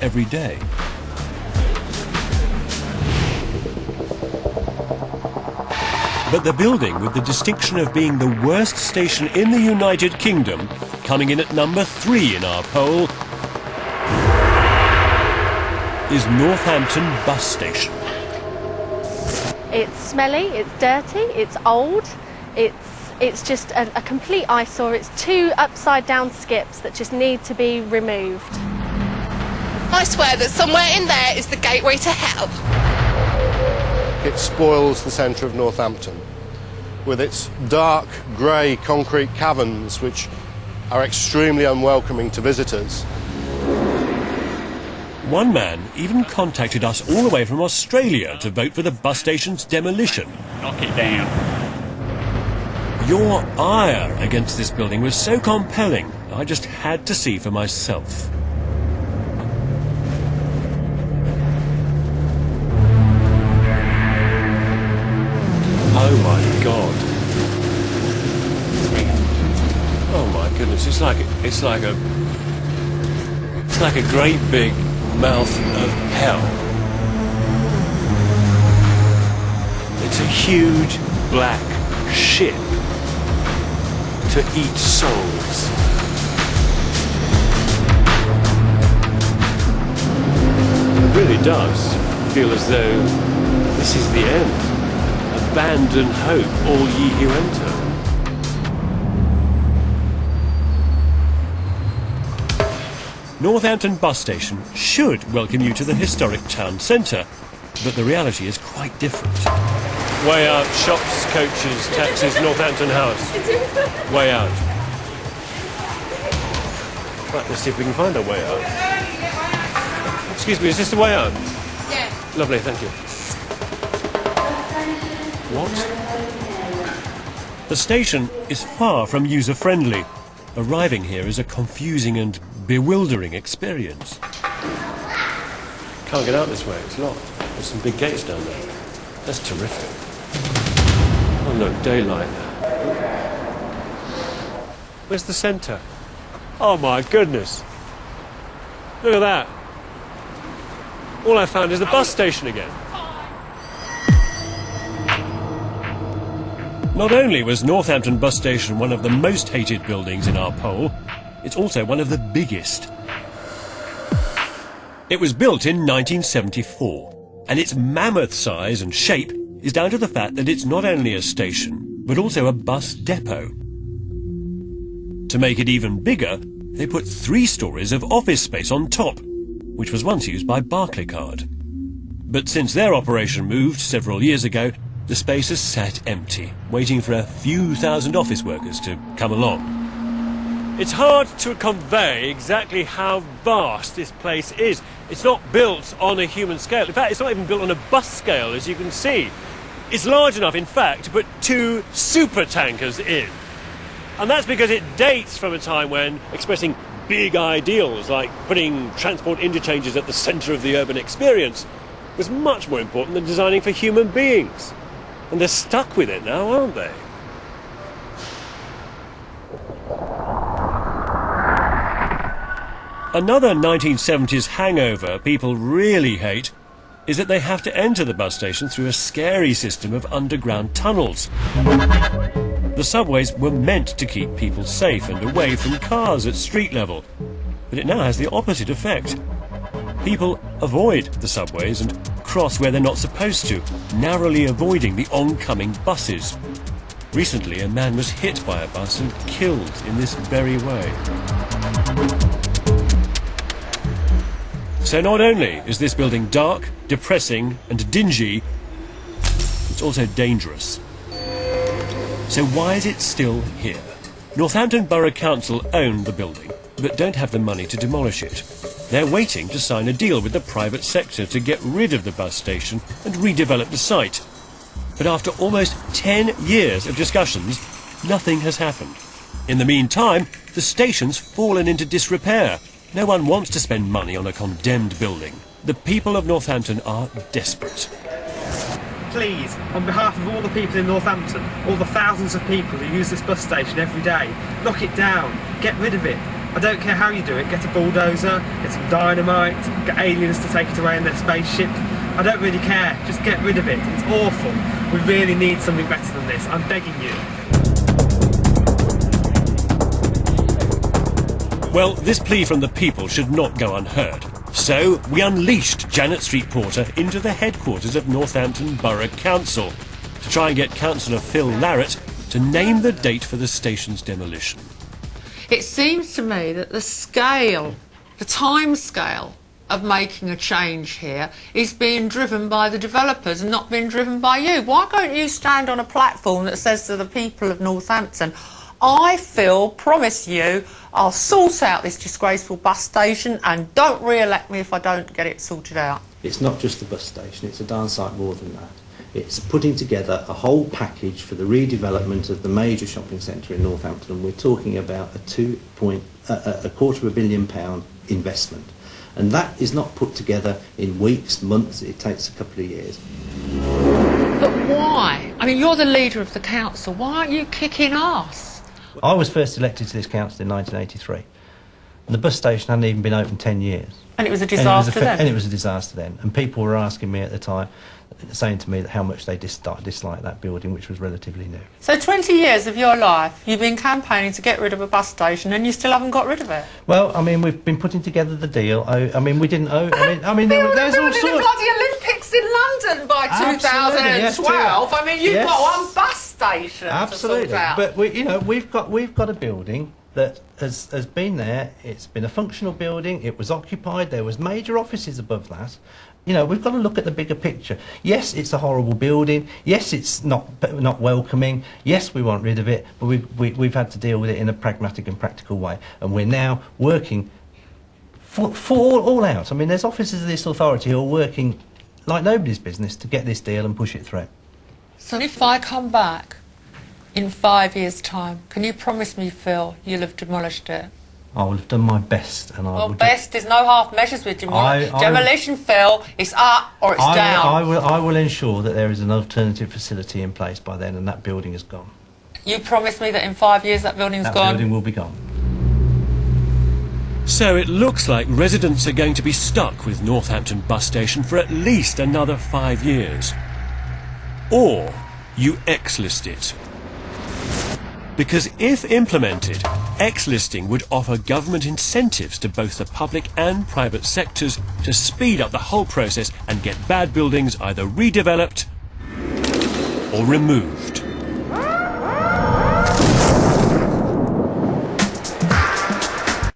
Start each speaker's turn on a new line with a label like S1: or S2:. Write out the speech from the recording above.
S1: every day. But the building with the distinction of being the worst station in the United Kingdom, coming in at number 3 in our poll, is Northampton Bus Station.
S2: It's smelly, it's dirty, it's old, it's just a complete eyesore. It's 2 upside-down skips that just need to be removed.
S3: I swear that somewhere in there is the gateway to hell.
S4: It spoils the centre of Northampton with its dark, grey concrete caverns which are extremely unwelcoming to visitors.
S1: One man even contacted us all the way from Australia to vote for the bus station's demolition.
S5: Knock it down.
S1: Your ire against this building was so compelling, I just had to see for myself. Oh my God. Oh my goodness, it's like a great big mouth of hell. It's a huge black ship to eat souls. It really does feel as though this is the end. Abandon hope, all ye who enter. Northampton Bus Station should welcome you to the historic town centre, but the reality is quite different. Way out, shops, coaches, taxis, Northampton House. Way out. Right, let's see if we can find our way out. Excuse me, is this the way out?
S3: Yeah.
S1: Lovely, thank you. What? The station is far from user-friendly. Arriving here is a confusing and bewildering experience. Can't get out this way, it's locked. There's some big gates down there. That's terrific. Oh look, daylight. Where's the centre? Oh my goodness. Look at that. All I found is the bus station again. Not only was Northampton Bus Station one of the most hated buildings in our poll, it's also one of the biggest. It was built in 1974, and its mammoth size and shape is down to the fact that it's not only a station, but also a bus depot. To make it even bigger, they put 3 stories of office space on top, which was once used by Barclaycard. But since their operation moved several years ago, the space has sat empty, waiting for a few thousand office workers to come along. It's hard to convey exactly how vast this place is. It's not built on a human scale. In fact, it's not even built on a bus scale, as you can see. It's large enough, in fact, to put 2 super tankers in. And that's because it dates from a time when expressing big ideals, like putting transport interchanges at the centre of the urban experience, was much more important than designing for human beings. And they're stuck with it now, aren't they? Another 1970s hangover people really hate is that they have to enter the bus station through a scary system of underground tunnels. The subways were meant to keep people safe and away from cars at street level, but it now has the opposite effect. People avoid the subways and cross where they're not supposed to, narrowly avoiding the oncoming buses. Recently, a man was hit by a bus and killed in this very way. So not only is this building dark, depressing and dingy, it's also dangerous. So why is it still here? Northampton Borough Council own the building, but don't have the money to demolish it. They're waiting to sign a deal with the private sector to get rid of the bus station and redevelop the site. But after almost 10 years of discussions, nothing has happened. In the meantime, the station's fallen into disrepair. No one wants to spend money on a condemned building. The people of Northampton are desperate.
S6: Please, on behalf of all the people in Northampton, all the thousands of people who use this bus station every day, knock it down, get rid of it. I don't care how you do it. Get a bulldozer, get some dynamite, get aliens to take it away in their spaceship. I don't really care. Just get rid of it. It's awful. We really need something better than this. I'm begging you.
S1: Well, this plea from the people should not go unheard. So we unleashed Janet Street Porter into the headquarters of Northampton Borough Council to try and get Councillor Phil Larratt to name the date for the station's demolition.
S5: It seems to me that the scale, the time scale of making a change here is being driven by the developers and not being driven by you. Why don't you stand on a platform that says to the people of Northampton, I, Phil, promise you I'll sort out this disgraceful bus station and don't re-elect me if I don't get it sorted out.
S7: It's not just the bus station, it's a darn sight more than that. It's putting together a whole package for the redevelopment of the major shopping centre in Northampton, and we're talking about a £250 million investment. And that is not put together in weeks, months, it takes a couple of years.
S5: But why? I mean, you're the leader of the council, why aren't you kicking arse?
S7: I was first elected to this council in 1983. And the bus station hadn't even been open 10 years.
S5: And it was a disaster then?
S7: And it was a disaster then. And people were asking me at the time, saying to me how much they disliked that building, which was relatively new.
S5: So 20 years of your life, you've been campaigning to get rid of a bus station and you still haven't got rid of it?
S7: Well, I mean, we've been putting together the deal. I mean, we didn't owe... there's all sorts...
S5: the bloody Olympics in London by 2012. I mean, you've got one bus station to sort out.
S7: But, we've got a building that has been there. It's been a functional building. It was occupied. There was major offices above that. We've got to look at the bigger picture. Yes, it's a horrible building. Yes, it's not welcoming. Yes, we want rid of it. But we've had to deal with it in a pragmatic and practical way. And we're now working for all out. I mean, there's officers of this authority who are working like nobody's business to get this deal and push it through.
S5: So if I come back in 5 years' time, can you promise me, Phil, you'll have demolished it?
S7: I will have done my best, and I will.
S5: Best is no half measures with demolition. Phil, it's up or it's down.
S7: I will ensure that there is an alternative facility in place by then, and that building is gone.
S5: You promise me that in 5 years that building's gone?
S7: That building will be gone.
S1: So it looks like residents are going to be stuck with Northampton bus station for at least another 5 years. Or you X-list it. Because if implemented, X-listing would offer government incentives to both the public and private sectors to speed up the whole process and get bad buildings either redeveloped or removed.